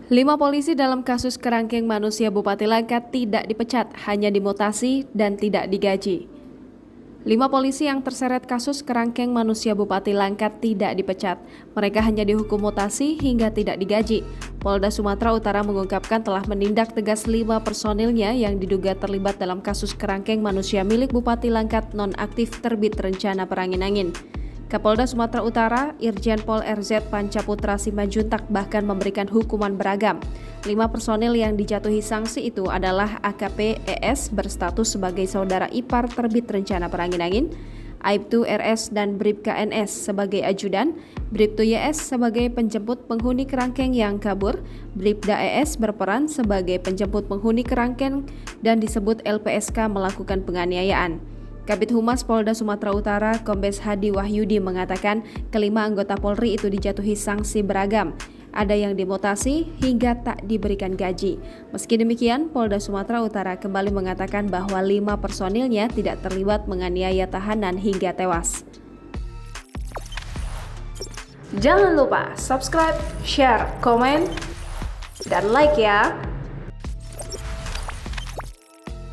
5 polisi dalam kasus kerangkeng manusia Bupati Langkat tidak dipecat, hanya dimutasi dan tidak digaji. 5 polisi yang terseret kasus kerangkeng manusia Bupati Langkat tidak dipecat. Mereka hanya dihukum mutasi hingga tidak digaji. Polda Sumatera Utara mengungkapkan telah menindak tegas 5 personilnya yang diduga terlibat dalam kasus kerangkeng manusia milik Bupati Langkat nonaktif terbit rencana perangin-angin. Kapolda Sumatera Utara, Irjen Pol RZ Pancaputra Simanjuntak bahkan memberikan hukuman beragam. 5 personil yang dijatuhi sanksi itu adalah AKP ES berstatus sebagai saudara ipar terbit rencana perangin-angin, Aibtu RS dan Bribka NS sebagai ajudan, Bribtu YS sebagai penjemput penghuni kerangkeng yang kabur, Bribda ES berperan sebagai penjemput penghuni kerangkeng dan disebut LPSK melakukan penganiayaan. Kabid Humas Polda Sumatera Utara, Kombes Hadi Wahyudi mengatakan kelima anggota Polri itu dijatuhi sanksi beragam. Ada yang dimutasi hingga tak diberikan gaji. Meski demikian, Polda Sumatera Utara kembali mengatakan bahwa 5 personilnya tidak terlibat menganiaya tahanan hingga tewas. Jangan lupa subscribe, share, komen, dan like ya!